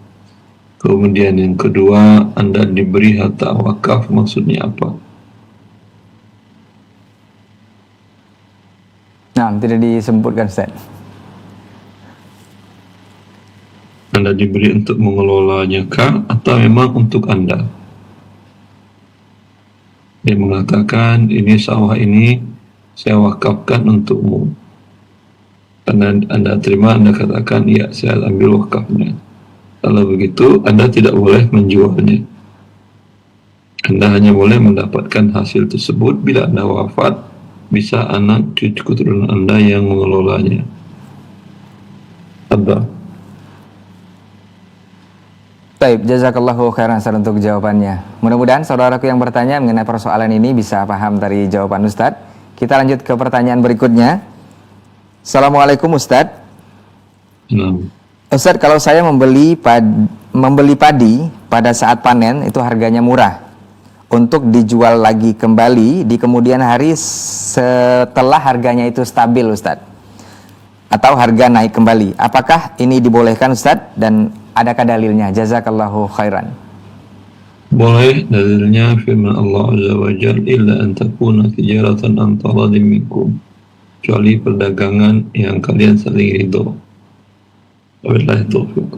Kemudian yang kedua, Anda diberi harta wakaf, maksudnya apa? Nah, tidak disebutkan, Ustaz. Anda diberi untuk mengelolanya kah atau memang untuk Anda? Dia mengatakan, ini sawah ini saya wakafkan untukmu. Karena Anda terima, Anda katakan, ya saya ambil wakafnya. Kalau begitu, Anda tidak boleh menjualnya. Anda hanya boleh mendapatkan hasil tersebut bila Anda wafat, bisa anak cucu keturunan Anda yang mengelolanya. Ada. Baik, jazakallahu khairan Ustaz untuk jawabannya. Mudah-mudahan saudaraku yang bertanya mengenai persoalan ini bisa paham dari jawaban Ustaz. Kita lanjut ke pertanyaan berikutnya. Assalamualaikum Ustaz. Ustaz, kalau saya membeli padi pada saat panen itu harganya murah, untuk dijual lagi kembali di kemudian hari setelah harganya itu stabil, Ustadz, atau harga naik kembali. Apakah ini dibolehkan, Ustadz, dan adakah dalilnya? Jazakallahu khairan. Boleh, dalilnya firman Allah Azza wa Jalla, illa an takuna tijaratan an taradin minkum, kecuali perdagangan yang kalian saling ridho. Wabillahi taufiq.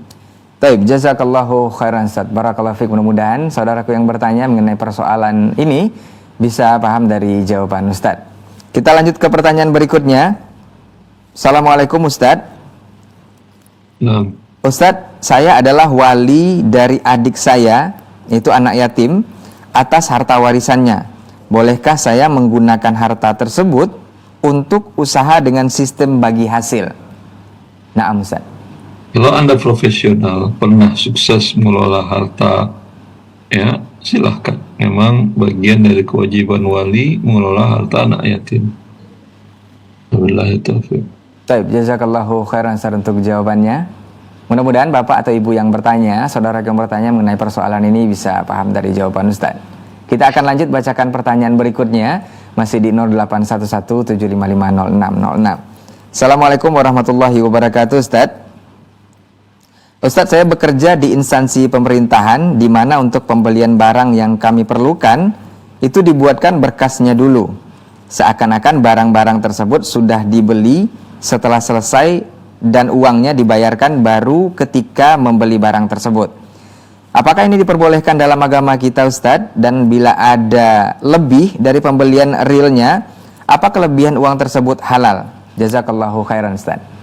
Baik, jazakallahu khairan Ustaz. Barakallahu fiik. Mudah-mudahan saudaraku yang bertanya mengenai persoalan ini bisa paham dari jawaban Ustaz. Kita lanjut ke pertanyaan berikutnya. Assalamualaikum Ustaz. Nah. Ustaz, saya adalah wali dari adik saya, itu anak yatim, atas harta warisannya. Bolehkah saya menggunakan harta tersebut untuk usaha dengan sistem bagi hasil? Naam Ustaz. Kalau Anda profesional, pernah sukses mengelola harta, ya silahkan. Memang bagian dari kewajiban wali mengelola harta anak yatim. Wabillahi taufiq. Baik, jazakallahu khairan Ustaz untuk jawabannya. Mudah-mudahan Bapak atau Ibu yang bertanya, saudara yang bertanya mengenai persoalan ini bisa paham dari jawaban Ustaz. Kita akan lanjut bacakan pertanyaan berikutnya, masih di 081175500606. Assalamualaikum warahmatullahi wabarakatuh Ustaz. Ustaz, saya bekerja di instansi pemerintahan di mana untuk pembelian barang yang kami perlukan itu dibuatkan berkasnya dulu. Seakan-akan barang-barang tersebut sudah dibeli setelah selesai dan uangnya dibayarkan baru ketika membeli barang tersebut. Apakah ini diperbolehkan dalam agama kita Ustadz? Dan bila ada lebih dari pembelian realnya, apa kelebihan uang tersebut halal? Jazakallahu khairan Ustadz.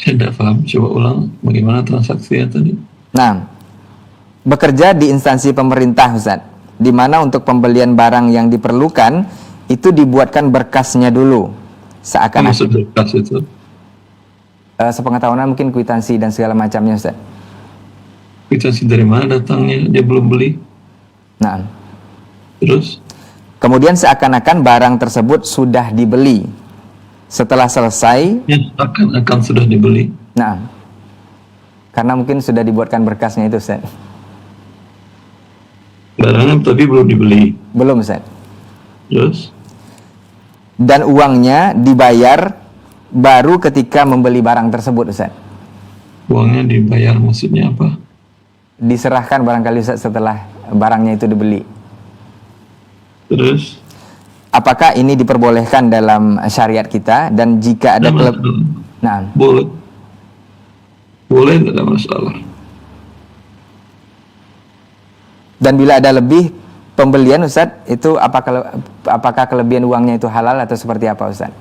Saya tidak paham, coba ulang bagaimana transaksinya tadi. Nah, bekerja di instansi pemerintah Ustadz, di mana untuk pembelian barang yang diperlukan itu dibuatkan berkasnya dulu. Seakan-akan maksud berkas itu? Sepengetahuan mungkin kwitansi dan segala macamnya Ustaz. Kwitansi dari mana datangnya? Dia belum beli. Nah, Terus? kemudian seakan-akan barang tersebut sudah dibeli. Setelah selesai, Ya, akan sudah dibeli. nah, karena mungkin sudah dibuatkan berkasnya itu Ustaz. Barangnya tapi belum dibeli. Belum Ustaz. Terus? Dan uangnya dibayar baru ketika membeli barang tersebut Ustaz. Uangnya dibayar maksudnya apa? Diserahkan barangkali Ustaz setelah barangnya itu dibeli. Terus? Apakah ini diperbolehkan dalam syariat kita? Dan jika ada nah, Boleh. Boleh, tidak ada masalah. dan bila ada lebih pembelian Ustaz, itu apakah kelebihan uangnya itu halal atau seperti apa Ustaz?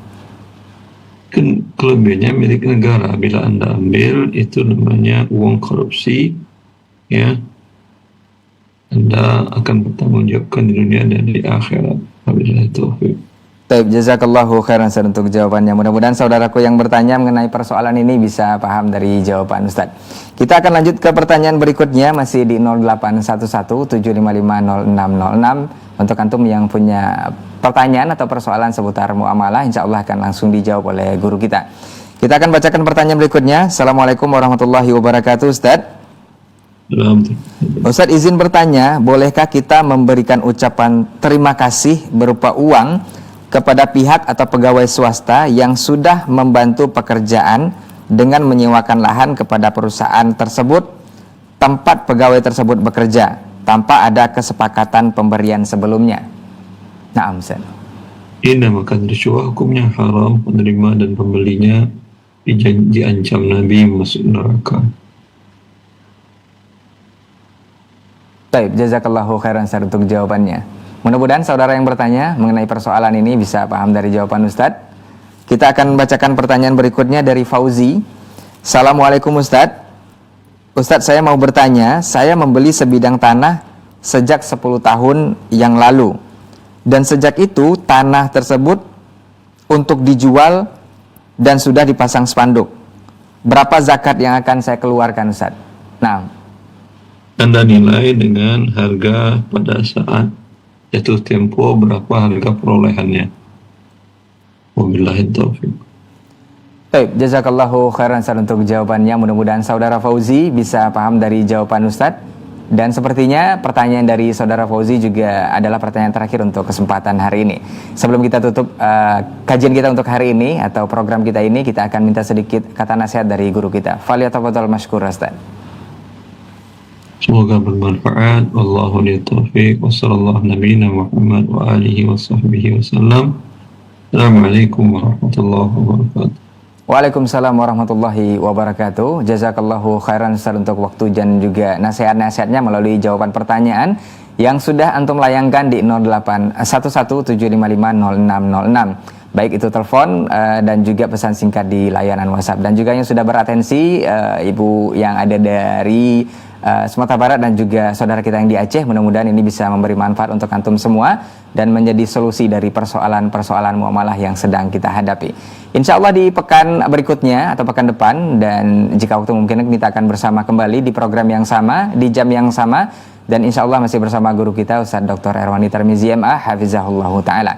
Kan kelebihannya milik negara. Bila Anda ambil, itu namanya uang korupsi, ya. Anda akan bertanggungjawabkan di dunia dan di akhirat. Wabillahi taufiq. Baik, jazakallahu khairan Ustaz untuk jawabannya. Mudah-mudahan saudaraku yang bertanya mengenai persoalan ini bisa paham dari jawaban Ustaz. Kita akan lanjut ke pertanyaan berikutnya, masih di 081175500606. Untuk antum yang punya pertanyaan atau persoalan seputar muamalah, insya Allah akan langsung dijawab oleh guru kita. Kita akan bacakan pertanyaan berikutnya. Assalamualaikum warahmatullahi wabarakatuh Ustaz. Ustaz, izin bertanya, bolehkah kita memberikan ucapan terima kasih berupa uang kepada pihak atau pegawai swasta yang sudah membantu pekerjaan dengan menyewakan lahan kepada perusahaan tersebut tempat pegawai tersebut bekerja tanpa ada kesepakatan pemberian sebelumnya? Naam Ustaz. Ini namakan rishwah, hukumnya haram. Penerima dan pembelinya diancam Nabi masuk neraka. Baik, jazakallahu khairan Ustaz untuk jawabannya. Mudah-mudahan saudara yang bertanya mengenai persoalan ini bisa paham dari jawaban Ustadz. Kita akan bacakan pertanyaan berikutnya dari Fauzi. Assalamualaikum Ustadz. Ustadz, saya mau bertanya, saya membeli sebidang tanah sejak 10 tahun yang lalu. Dan sejak itu tanah tersebut untuk dijual dan sudah dipasang spanduk. Berapa zakat yang akan saya keluarkan Ustadz? Nah, Anda nilai dengan harga pada saat jatuh tempo, berapa harga perolehannya. Wabillahi taufiq. baik, jazakallahu khairan Ustaz untuk jawabannya. Mudah-mudahan saudara Fauzi bisa paham dari jawaban Ustadz. Dan sepertinya pertanyaan dari saudara Fauzi juga adalah pertanyaan terakhir untuk kesempatan hari ini. Sebelum kita tutup kajian kita untuk hari ini atau program kita ini, kita akan minta sedikit kata nasihat dari guru kita. Falyatafadhal mashkur Ustaz. Semoga bermanfaat. Wallahu li taufiq. Wassallallahu nabiyina Muhammad wa alihi wa sahbihi wasallam. Assalamualaikum warahmatullahi wabarakatuh. Waalaikumsalam warahmatullahi wabarakatuh. Jazakallahu khairan Ustaz untuk waktu dan juga nasihat-nasihatnya melalui jawaban pertanyaan yang sudah antum layangkan di 081175500606. Baik itu telepon dan juga pesan singkat di layanan WhatsApp. Dan juga yang sudah beratensi ibu yang ada dari Sumatera Barat dan juga saudara kita yang di Aceh, mudah-mudahan ini bisa memberi manfaat untuk antum semua dan menjadi solusi dari persoalan-persoalan muamalah yang sedang kita hadapi. Insya Allah di pekan berikutnya atau pekan depan, dan jika waktu mungkin kita akan bersama kembali di program yang sama, di jam yang sama, dan insya Allah masih bersama guru kita Ustaz Dr. Erwani Tarmizi MA Hafizahullah Ta'ala.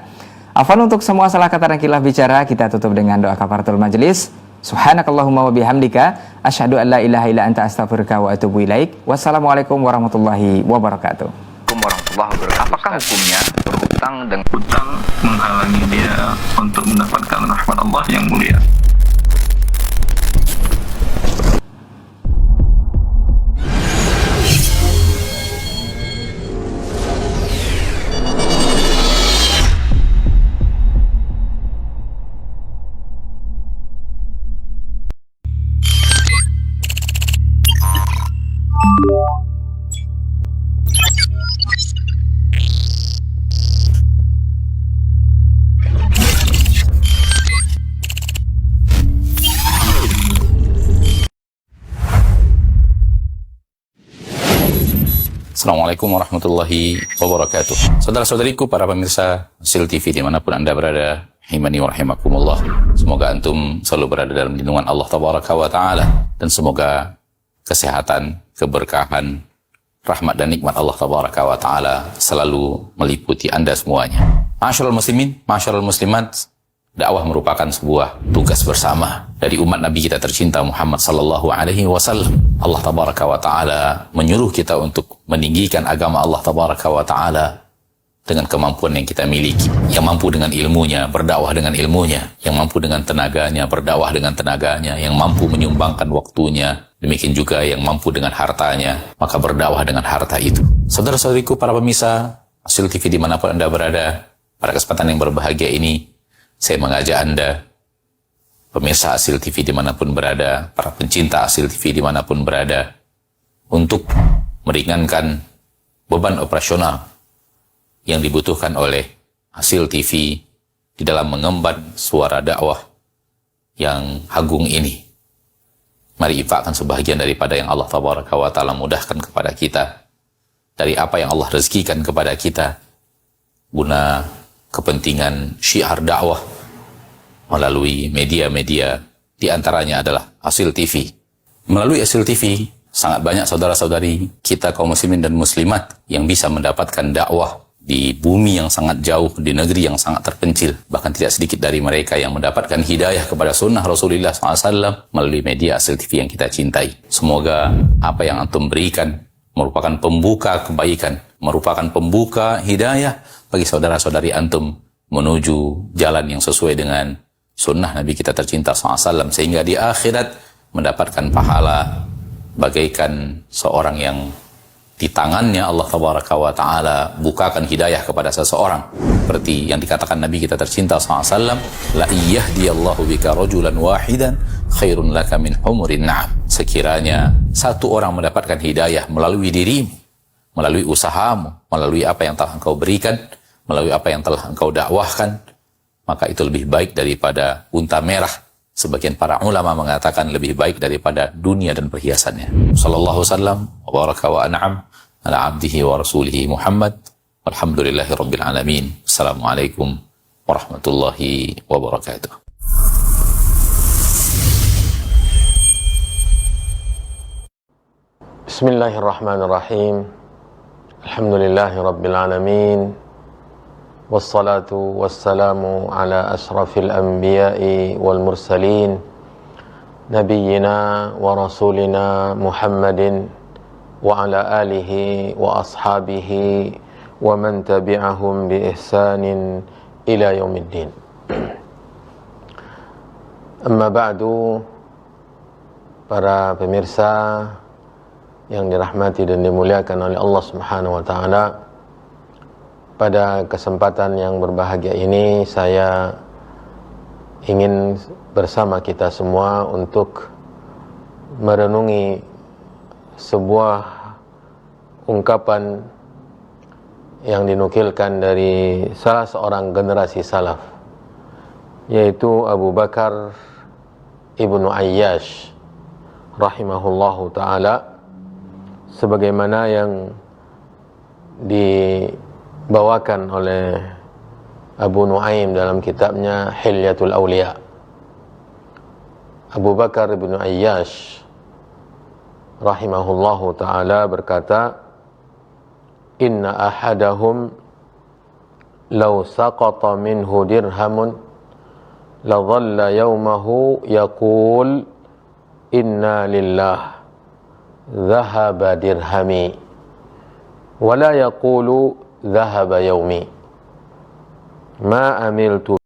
Afwan untuk semua salah kata dan khilaf bicara, kita tutup dengan doa kafaratul majelis. Subhanakallahumma wa bihamdika asyhadu an la ilaha illa anta astaghfiruka wa atubu ilaik. Wassalamualaikum warahmatullahi wabarakatuh. Warahmatullahi wabarakatuh. Apakah hukumnya berhutang dengan hutang menghalangi dia untuk mendapatkan rahmat Allah yang mulia? Assalamualaikum warahmatullahi wabarakatuh. Saudara-saudariku, para pemirsa Sil TV dimanapun Anda berada, rahimani wa rahimakumullah. Semoga antum selalu berada dalam lindungan Allah Tabaraka wa Ta'ala, dan semoga kesehatan, keberkahan, rahmat dan nikmat Allah Tabaraka wa Ta'ala selalu meliputi Anda semuanya. Ma'asyiral muslimin, ma'asyiral muslimat, dakwah merupakan sebuah tugas bersama dari umat Nabi kita tercinta Muhammad sallallahu alaihi wasallam. Allah tabaraka wa taala menyuruh kita untuk meninggikan agama Allah tabaraka wa taala dengan kemampuan yang kita miliki. Yang mampu dengan ilmunya, berdakwah dengan ilmunya. Yang mampu dengan tenaganya, berdakwah dengan tenaganya. Yang mampu menyumbangkan waktunya, demikian juga yang mampu dengan hartanya, maka berdakwah dengan harta itu. Saudara-saudariku, para pemirsa Sil TV dimanapun Anda berada, pada kesempatan yang berbahagia ini saya mengajak Anda, pemirsa Asil TV dimanapun berada, para pencinta Asil TV dimanapun berada, untuk meringankan beban operasional yang dibutuhkan oleh Asil TV di dalam mengemban suara dakwah yang agung ini. Mari infakkan sebahagian daripada yang Allah Tabaraka wa Ta'ala mudahkan kepada kita, dari apa yang Allah rezekikan kepada kita, guna kepentingan syiar dakwah melalui media-media, diantaranya adalah Asil TV. Melalui Asil TV, sangat banyak saudara-saudari kita kaum muslimin dan muslimat yang bisa mendapatkan dakwah di bumi yang sangat jauh, di negeri yang sangat terpencil. Bahkan tidak sedikit dari mereka yang mendapatkan hidayah kepada sunnah Rasulullah SAW melalui media Asil TV yang kita cintai. Semoga apa yang antum berikan merupakan pembuka kebaikan, merupakan pembuka hidayah bagi saudara-saudari antum menuju jalan yang sesuai dengan sunnah Nabi kita tercinta SAW, sehingga di akhirat mendapatkan pahala bagaikan seorang yang di tangannya Allah Tabaraka wa Ta'ala bukakan hidayah kepada seseorang, seperti yang dikatakan Nabi kita tercinta SAW, la iyahdiyallahu bika rajulan wahidan khairun laka min humurin na'am. Sekiranya satu orang mendapatkan hidayah melalui dirimu, melalui usahamu, melalui apa yang telah engkau berikan, melalui apa yang telah engkau dakwahkan, maka itu lebih baik daripada unta merah. Sebagian para ulama mengatakan lebih baik daripada dunia dan perhiasannya. Sallallahu sallam wa baraka wa an'am ala abdihi wa rasulihi Muhammad. Walhamdulillahi rabbil alamin. Assalamualaikum warahmatullahi wabarakatuh. Bismillahirrahmanirrahim. Alhamdulillahi rabbil alamin. Wassalatu wassalamu ala ashrafil anbiya'i wal mursalin nabiyyina wa rasulina Muhammadin wa ala alihi wa ashabihi wa man tabi'ahum bi ihsanin ila yaumiddin. Amma ba'du, para pemirsa yang dirahmati dan dimuliakan oleh Allah Subhanahu wa taala, pada kesempatan yang berbahagia ini saya ingin bersama kita semua untuk merenungi sebuah ungkapan yang dinukilkan dari salah seorang generasi salaf, yaitu Abu Bakar Ibnu Ayyash rahimahullahu ta'ala, sebagaimana yang dibawakan oleh Abu Nuaim dalam kitabnya Hilyatul Awliya. Abu Bakar Ibnu Ayyash rahimahullahu ta'ala berkata, inna ahadahum law saqata minhu dirhamun la dhalla yawmahu yaqul inna lillah dhahaba dirhami wa la yaqulu dhahaba yawmi ma amiltu